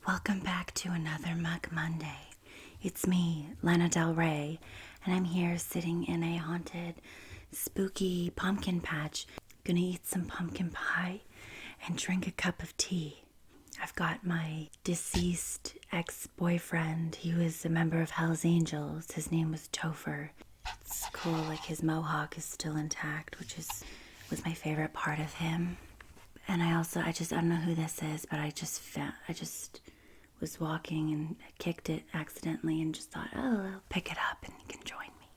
Welcome back to another Mug Monday. It's me, Lana Del Rey, and I'm here sitting in a haunted, spooky pumpkin patch. Gonna eat some pumpkin pie and drink a cup of tea. I've got my deceased ex-boyfriend. He was a member of Hell's Angels. His name was Topher. It's cool, like his mohawk is still intact, was my favorite part of him. And I don't know who this is, but I just was walking and kicked it accidentally and just thought, oh, I'll pick it up and you can join me.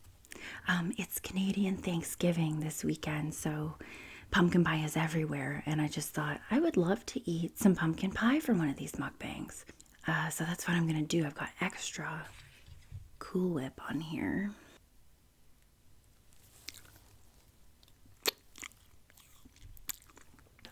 It's Canadian Thanksgiving this weekend, so pumpkin pie is everywhere. And I just thought I would love to eat some pumpkin pie for one of these mukbangs. So that's what I'm going to do. I've got extra Cool Whip on here.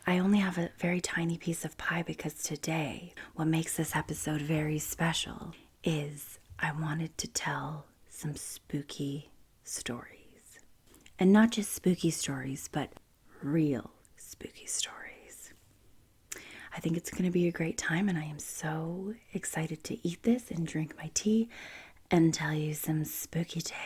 I only have a very tiny piece of pie because today, what makes this episode very special is I wanted to tell some spooky stories. And not just spooky stories, but real spooky stories. I think it's going to be a great time, and I am so excited to eat this and drink my tea and tell you some spooky tales.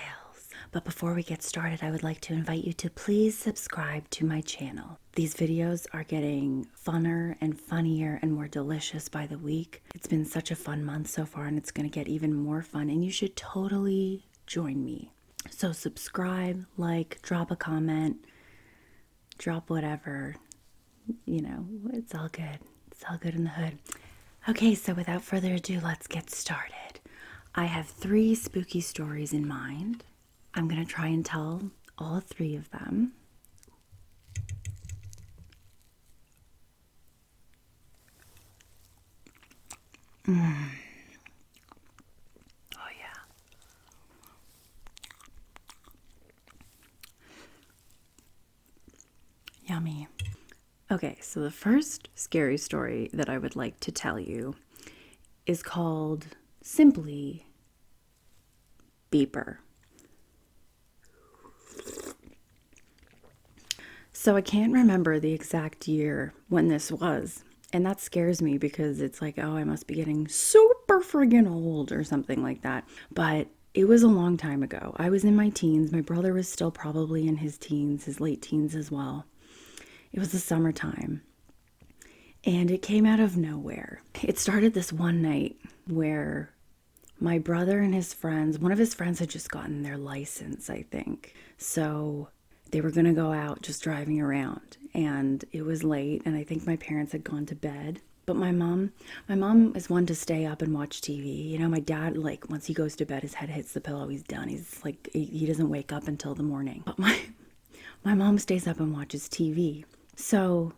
But before we get started, I would like to invite you to please subscribe to my channel. These videos are getting funner and funnier and more delicious by the week. It's been such a fun month so far, and it's going to get even more fun, and you should totally join me. So subscribe, like, drop a comment, drop whatever. You know, it's all good. It's all good in the hood. Okay, so without further ado, let's get started. I have 3 spooky stories in mind. I'm going to try and tell all 3 of them. Oh, yeah. Yummy. Okay, so the first scary story that I would like to tell you is called simply Beeper. So I can't remember the exact year when this was. And that scares me because it's like, oh, I must be getting super friggin' old or something like that. But it was a long time ago. I was in my teens. My brother was still probably in his teens, his late teens as well. It was the summertime. And it came out of nowhere. It started this one night where my brother and his friends, one of his friends had just gotten their license, I think. So they were going to go out just driving around, and it was late, and I think my parents had gone to bed. But my mom is one to stay up and watch TV. You know, my dad, like, once he goes to bed, his head hits the pillow, he's done. He's like, he doesn't wake up until the morning. But my mom stays up and watches TV. So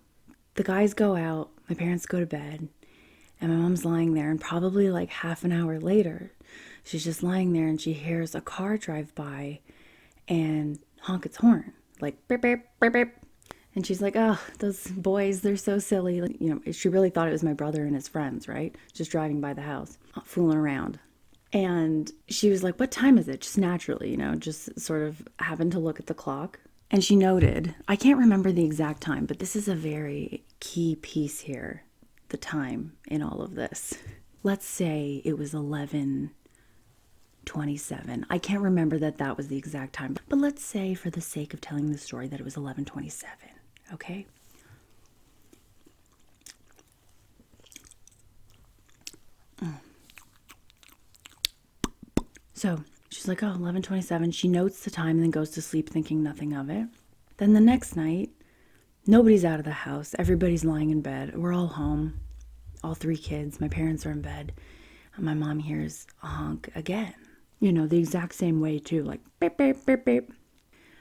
the guys go out, my parents go to bed, and my mom's lying there, and probably like half an hour later, she's just lying there and she hears a car drive by and honk its horn. Like, beep, beep, beep, beep. And she's like, oh, those boys, they're so silly. Like, you know, she really thought it was my brother and his friends, right? Just driving by the house, fooling around. And she was like, what time is it? Just naturally, you know, just sort of happened to look at the clock. And she noted, I can't remember the exact time, but this is a very key piece here, the time in all of this. Let's say it was 11:27. I can't remember that was the exact time, but let's say for the sake of telling the story that it was 11:27, okay? So she's like, oh, 11:27. She notes the time and then goes to sleep thinking nothing of it. Then the next night, nobody's out of the house. Everybody's lying in bed. We're all home. All 3 kids. My parents are in bed. And my mom hears a honk again. You know, the exact same way too, like beep, beep, beep, beep.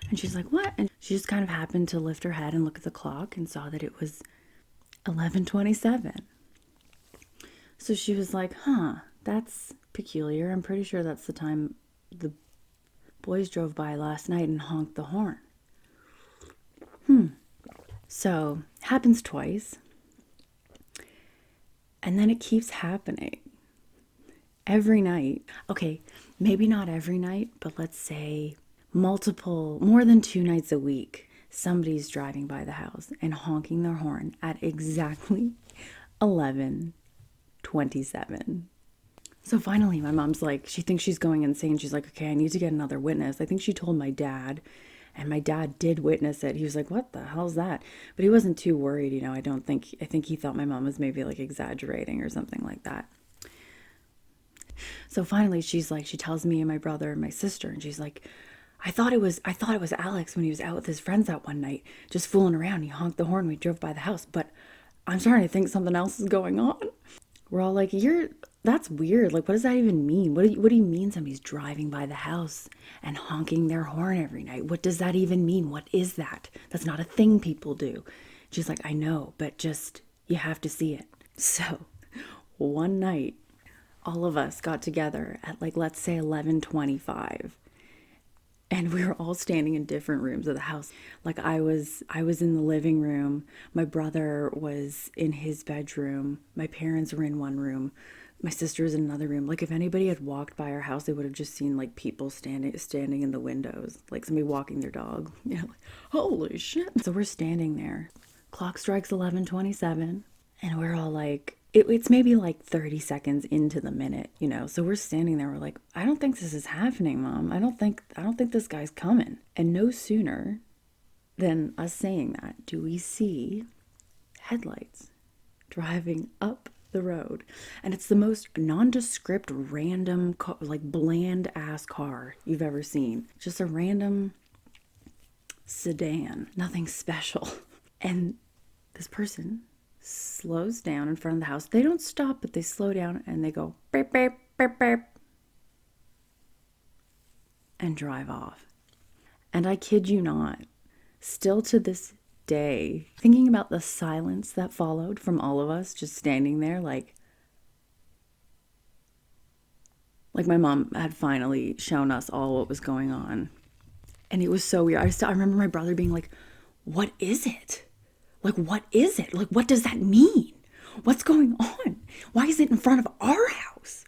And she's like, what? And she just kind of happened to lift her head and look at the clock and saw that it was 11:27. So she was like, huh, that's peculiar. I'm pretty sure that's the time the boys drove by last night and honked the horn. So, happens twice. And then it keeps happening. Every night. Okay, maybe not every night, but let's say more than 2 nights a week, somebody's driving by the house and honking their horn at exactly 11:27. 27. So finally, my mom's like, she thinks she's going insane. She's like, okay, I need to get another witness. I think she told my dad, and my dad did witness it. He was like, what the hell's that? But he wasn't too worried, I think he thought my mom was maybe like exaggerating or something like that. So finally, she's like, she tells me and my brother and my sister, and she's like, I thought it was Alex when he was out with his friends that one night, just fooling around. He honked the horn when we drove by the house, but I'm starting to think something else is going on. We're all like, that's weird. Like, what does that even mean? What do you mean somebody's driving by the house and honking their horn every night? What does that even mean? What is that? That's not a thing people do. She's like, I know, but just, you have to see it. So one night, all of us got together at like, let's say 11:25. And we were all standing in different rooms of the house. Like I was in the living room. My brother was in his bedroom. My parents were in one room. My sister was in another room. Like if anybody had walked by our house, they would have just seen like people standing in the windows, like somebody walking their dog. Like, holy shit. So we're standing there. Clock strikes 11:27, and we're all like, it's maybe like 30 seconds into the minute, So we're standing there. We're like, I don't think this is happening, Mom. I don't think this guy's coming. And no sooner than us saying that do we see headlights driving up the road. And it's the most nondescript, random, like bland ass car you've ever seen. Just a random sedan. Nothing special. And this person slows down in front of the house. They don't stop, but they slow down and they go beep, beep, beep, beep, and drive off. And I kid you not, still to this day, thinking about the silence that followed from all of us just standing there like my mom had finally shown us all what was going on. And it was so weird. I remember my brother being like, what is it? Like, what is it? Like, what does that mean? What's going on? Why is it in front of our house?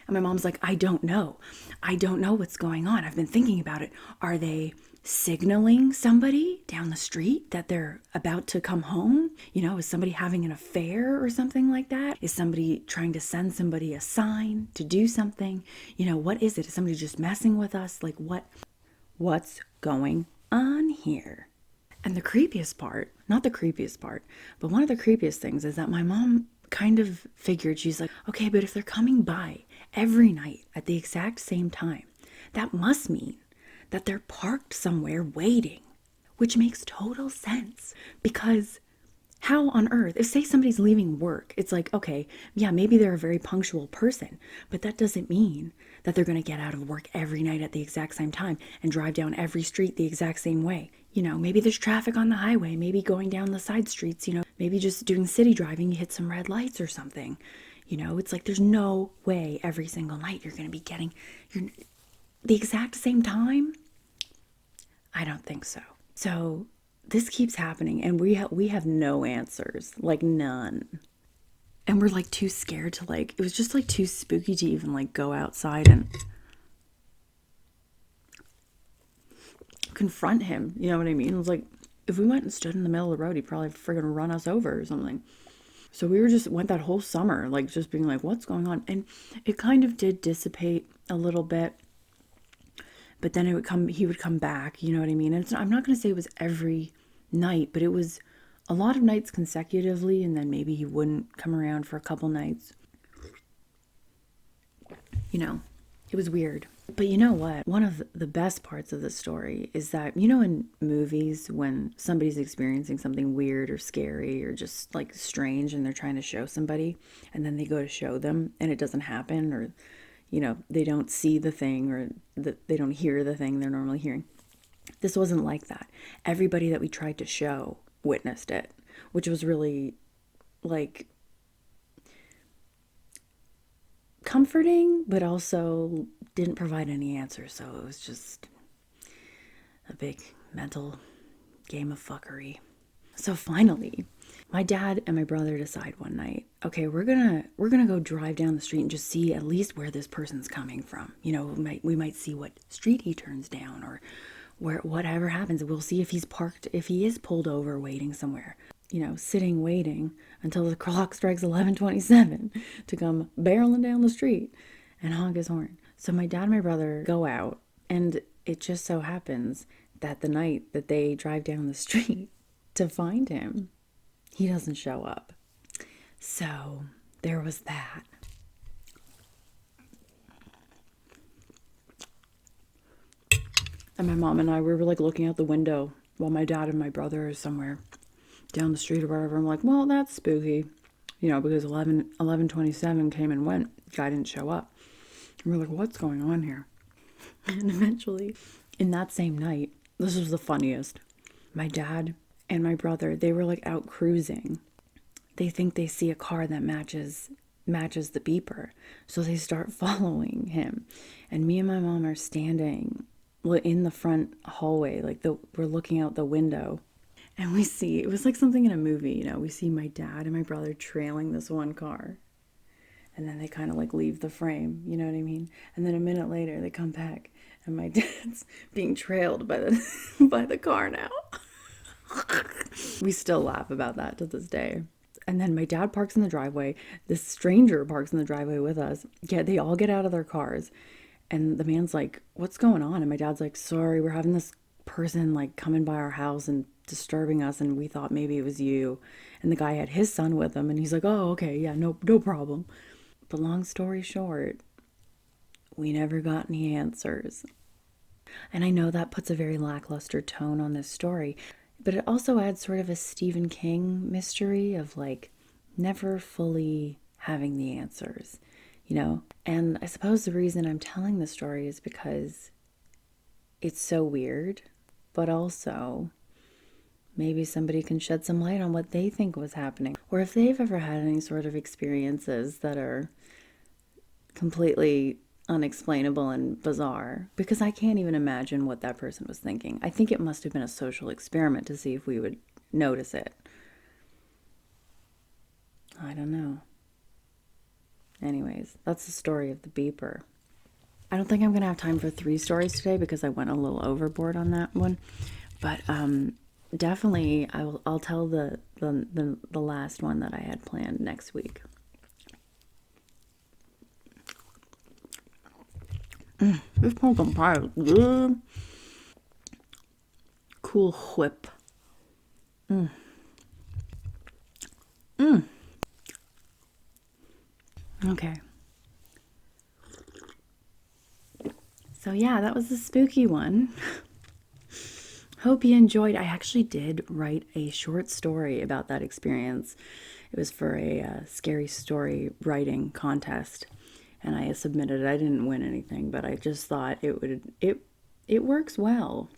And my mom's like, I don't know. I don't know what's going on. I've been thinking about it. Are they signaling somebody down the street that they're about to come home? Is somebody having an affair or something like that? Is somebody trying to send somebody a sign to do something? What is it? Is somebody just messing with us? Like, what's going on here? And the creepiest part, not the creepiest part, but one of the creepiest things is that my mom kind of figured, she's like, okay, but if they're coming by every night at the exact same time, that must mean that they're parked somewhere waiting, which makes total sense. Because how on earth, if say somebody's leaving work, it's like, okay, yeah, maybe they're a very punctual person, but that doesn't mean that they're going to get out of work every night at the exact same time and drive down every street the exact same way. Maybe there's traffic on the highway, maybe going down the side streets, maybe just doing city driving, you hit some red lights or something. It's like there's no way every single night you're going to be getting the exact same time. I don't think so. So this keeps happening, and we have no answers, like none. And we're like too scared to it was just like too spooky to even like go outside and confront him. You know what I mean? It was like, if we went and stood in the middle of the road, he'd probably friggin' run us over or something. So we went that whole summer, like just being like, what's going on? And it kind of did dissipate a little bit. But then he would come back, you know what I mean? And I'm not going to say it was every night, but it was a lot of nights consecutively, and then maybe he wouldn't come around for a couple nights. It was weird. But you know what? One of the best parts of the story is that, in movies, when somebody's experiencing something weird or scary or just like strange and they're trying to show somebody, and then they go to show them and it doesn't happen, or they don't see the thing, or they don't hear the thing they're normally hearing. This wasn't like that. Everybody that we tried to show witnessed it, which was really like comforting, but also didn't provide any answers. So it was just a big mental game of fuckery. So finally, my dad and my brother decide one night, okay, we're gonna go drive down the street and just see at least where this person's coming from. We might see what street he turns down, or whatever happens. We'll see if he's parked, if he is pulled over waiting somewhere. sitting waiting until the clock strikes 11:27 to come barreling down the street and honk his horn. So my dad and my brother go out, and it just so happens that the night that they drive down the street to find him, he doesn't show up. So there was that. And my mom and I, we were like looking out the window while my dad and my brother are somewhere down the street or wherever. I'm like, well, that's spooky, because 11:27 came and went. Guy didn't show up. And we're like, what's going on here? And eventually, in that same night, this was the funniest. My dad and my brother, they were like out cruising. They think they see a car that matches the beeper. So they start following him. And me and my mom are standing in the front hallway, we're looking out the window, and we see, it was like something in a movie, we see my dad and my brother trailing this one car, and then they kind of like leave the frame, you know what I mean? And then a minute later they come back, and my dad's being trailed by the car now. We still laugh about that to this day. And then my dad parks in the driveway. This stranger parks in the driveway with us. Yeah, they all get out of their cars. And the man's like, what's going on? And my dad's like, sorry, we're having this person like coming by our house and disturbing us, and we thought maybe it was you. And the guy had his son with him, and he's like, oh, okay, yeah, no problem. But long story short, we never got any answers. And I know that puts a very lackluster tone on this story, but it also adds sort of a Stephen King mystery of like never fully having the answers. And I suppose the reason I'm telling the story is because it's so weird, but also maybe somebody can shed some light on what they think was happening, or if they've ever had any sort of experiences that are completely unexplainable and bizarre, because I can't even imagine what that person was thinking. I think it must have been a social experiment to see if we would notice it. I don't know. Anyways, that's the story of the beeper. I don't think I'm going to have time for 3 stories today because I went a little overboard on that one. But definitely I'll tell the last one that I had planned next week. This pumpkin pie is good. Cool Whip. Okay. So yeah, that was the spooky one. Hope you enjoyed. I actually did write a short story about that experience. It was for a scary story writing contest, and I submitted it. I didn't win anything, but I just thought it works well.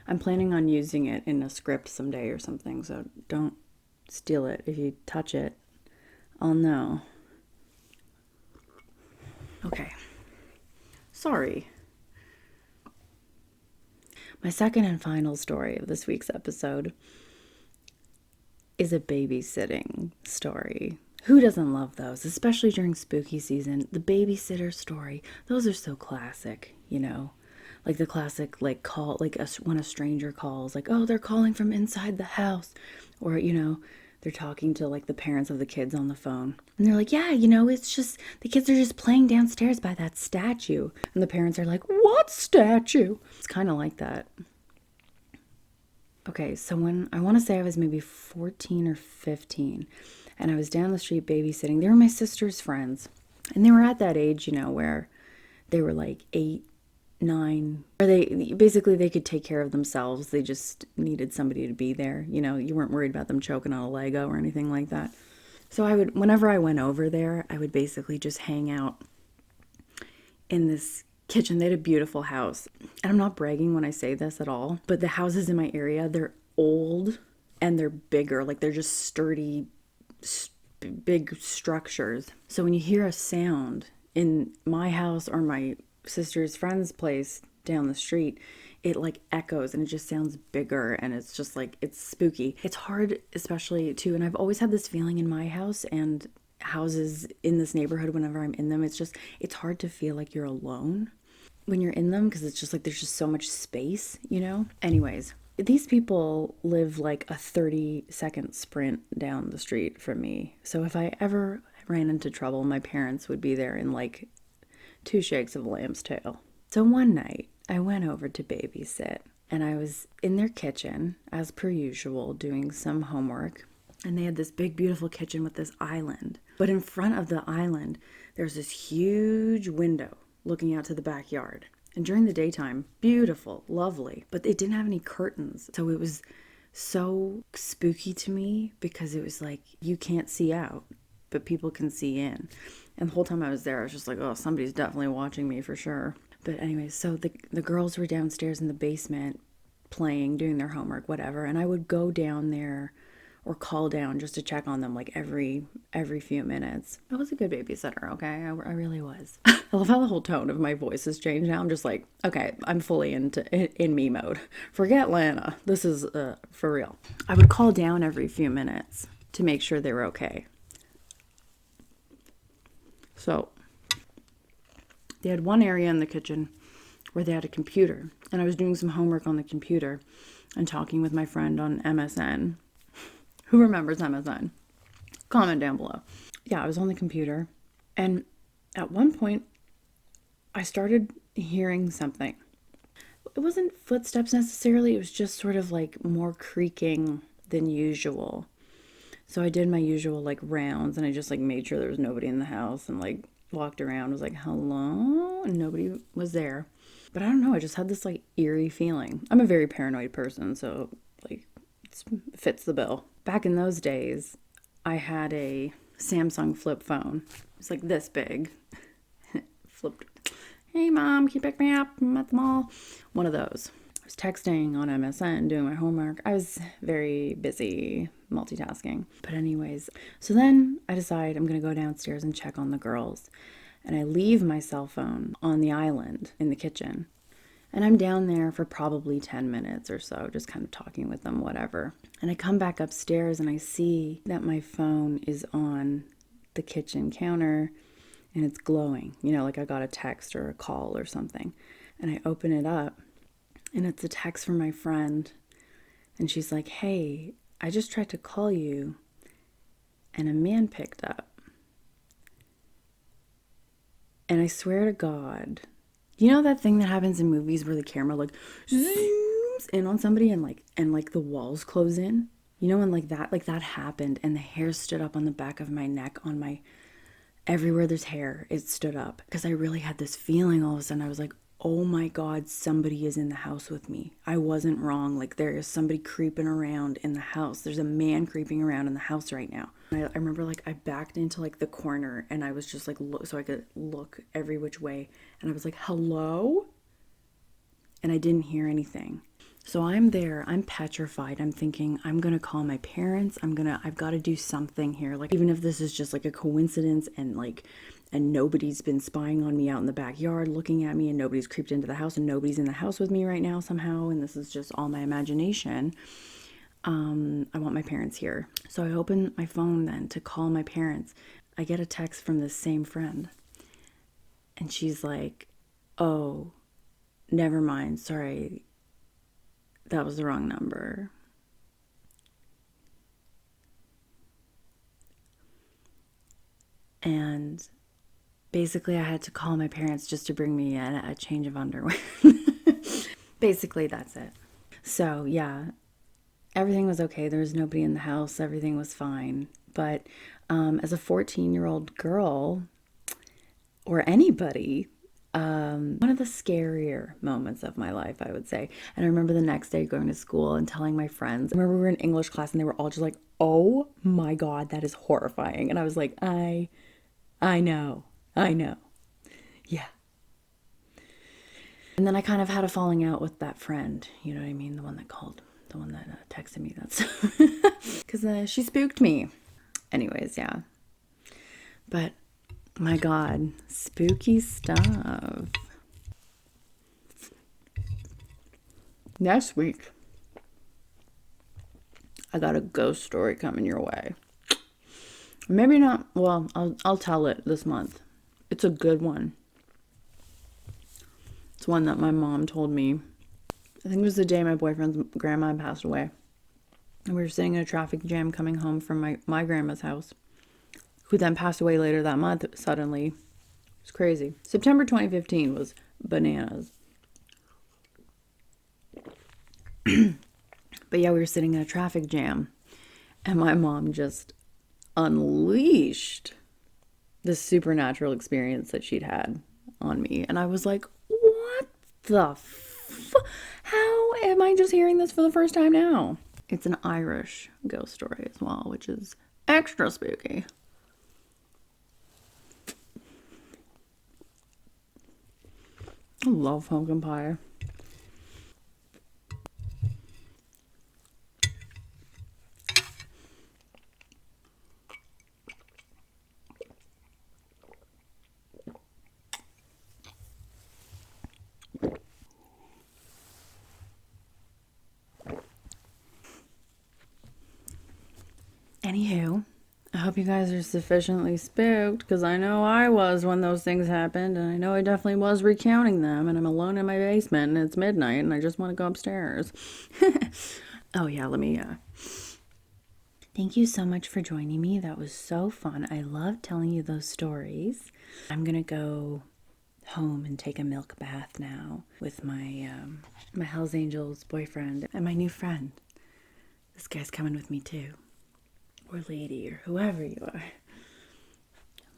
I'm planning on using it in a script someday or something, so don't steal it. If you touch it, I'll know. Okay. Sorry. My second and final story of this week's episode is a babysitting story. Who doesn't love those, especially during spooky season? The babysitter story, those are so classic, like the classic, like call, like when a stranger calls, like, oh, they're calling from inside the house, or, they're talking to like the parents of the kids on the phone, and they're like, yeah, it's just the kids are just playing downstairs by that statue, and the parents are like, what statue? It's kind of like that. Okay, so when I want to say I was maybe 14 or 15, and I was down the street babysitting. They were my sister's friends, and they were at that age, where they were like 8, 9, or they could take care of themselves. They just needed somebody to be there. You weren't worried about them choking on a Lego or anything like that. So whenever I went over there, I would basically just hang out in this kitchen. They had a beautiful house, and I'm not bragging when I say this at all, but the houses in my area, they're old and they're bigger. Like they're just sturdy, big structures. So when you hear a sound in my house or my sister's friend's place down the street, it like echoes and it just sounds bigger, and it's just like, it's spooky. It's hard, especially too, and I've always had this feeling in my house and houses in this neighborhood whenever I'm in them. It's hard to feel like you're alone when you're in them, because it's just like there's just so much space, Anyways, these people live like a 30-second sprint down the street from me. So if I ever ran into trouble, my parents would be there in like 2 shakes of a lamb's tail. So one night, I went over to babysit, and I was in their kitchen, as per usual, doing some homework. And they had this big, beautiful kitchen with this island. But in front of the island, there's this huge window looking out to the backyard. And during the daytime, beautiful, lovely. But it didn't have any curtains. So it was so spooky to me because it was like, you can't see out, but people can see in. And the whole time I was there, I was just like, oh, somebody's definitely watching me for sure. But anyway, so the girls were downstairs in the basement playing, doing their homework, whatever. And I would go down there or call down just to check on them like every few minutes. I was a good babysitter, okay? I really was. I love how the whole tone of my voice has changed now. I'm just like, okay, I'm fully in me mode. Forget Lana. This is for real. I would call down every few minutes to make sure they were okay. So they had one area in the kitchen where they had a computer, and I was doing some homework on the computer and talking with my friend on MSN. Who remembers MSN? Comment down below. Yeah, I was on the computer, and at one point, I started hearing something. It wasn't footsteps necessarily, it was just sort of like more creaking than usual. So I did my usual like rounds, and I just like made sure there was nobody in the house and like walked around, was like, hello? And nobody was there. But I don't know, I just had this like eerie feeling. I'm a very paranoid person, so like it fits the bill. Back in those days, I had a Samsung flip phone. It was like this big. Flipped. Hey mom, can you pick me up? I'm at the mall. One of those. I was texting on MSN, doing my homework. I was very busy multitasking. But anyways, so then I decide I'm going to go downstairs and check on the girls. And I leave my cell phone on the island in the kitchen. And I'm down there for probably 10 minutes or so, just kind of talking with them, whatever. And I come back upstairs and I see that my phone is on the kitchen counter and it's glowing. You know, like I got a text or a call or something. And I open it up and it's a text from my friend. And she's like, hey, I just tried to call you and a man picked up. And I swear to God, you know that thing that happens in movies where the camera like zooms in on somebody and like the walls close in? You know, and like that happened and the hair stood up on the back of my neck, on my, everywhere there's hair, it stood up. Because I really had this feeling all of a sudden. I was like, oh my God, somebody is in the house with me. I wasn't wrong. Like there is somebody creeping around in the house. There's a man creeping around in the house right now. I remember like I backed into like the corner and I was just like, so I could look every which way. And I was like, hello? And I didn't hear anything. So I'm there, I'm petrified. I'm thinking, I'm going to call my parents. I've got to do something here. Like, even if this is just like a coincidence and nobody's been spying on me out in the backyard looking at me and nobody's creeped into the house and nobody's in the house with me right now somehow. And this is just all my imagination. I want my parents here. So I open my phone then to call my parents. I get a text from this same friend. And she's like, oh, never mind. Sorry. That was the wrong number. And basically I had to call my parents just to bring me a change of underwear. Basically, that's it. So yeah, everything was okay. There was nobody in the house. Everything was fine. But as a 14-year-old girl, or anybody, one of the scarier moments of my life, I would say. And I remember the next day going to school and telling my friends. I remember we were in English class and they were all just like, oh my God, that is horrifying. And I was like, I know. Yeah. And then I kind of had a falling out with that friend. You know what I mean? The one that called, the one that texted me. That's because she spooked me. Anyways, yeah. But my God, spooky stuff. Next week, I got a ghost story coming your way. Maybe not. Well, I'll tell it this month. It's a good one. It's one that my mom told me I think it was the day my boyfriend's grandma passed away. And we were sitting in a traffic jam coming home from my grandma's house, who then passed away later that month suddenly. It was crazy. September 2015 was bananas. But yeah, we were sitting in a traffic jam, and my mom just unleashed this supernatural experience that she'd had on me. And I was like, what the how am I just hearing this for the first time now? It's an Irish ghost story as well, which is extra spooky. I love pumpkin pie. Anywho, I hope you guys are sufficiently spooked, because I know I was when those things happened, and I know I definitely was recounting them, and I'm alone in my basement, and it's midnight, and I just want to go upstairs. Oh yeah, let me, Thank you so much for joining me. That was so fun. I love telling you those stories. I'm gonna go home and take a milk bath now with my my Hells Angels boyfriend and my new friend. This guy's coming with me too. Or lady, or whoever you are.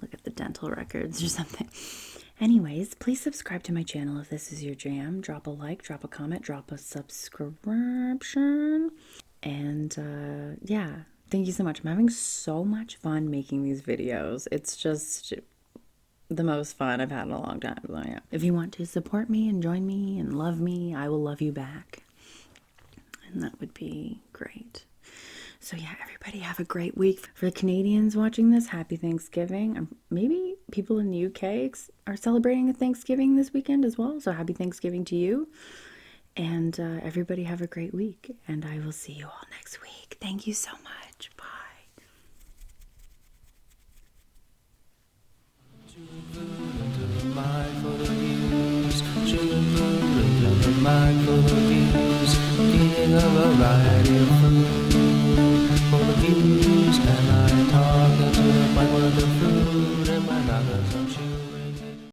Look at the dental records or something. Anyways, please subscribe to my channel if this is your jam. Drop a like, drop a comment, drop a subscription. And yeah, thank you so much. I'm having so much fun making these videos. It's just the most fun I've had in a long time. So yeah. If you want to support me and join me and love me, I will love you back. And that would be great. So yeah, everybody have a great week. For the Canadians watching this, happy Thanksgiving. Maybe people in the UK are celebrating a Thanksgiving this weekend as well. So happy Thanksgiving to you. And everybody have a great week. And I will see you all next week. Thank you so much. Bye. Eating a variety of food.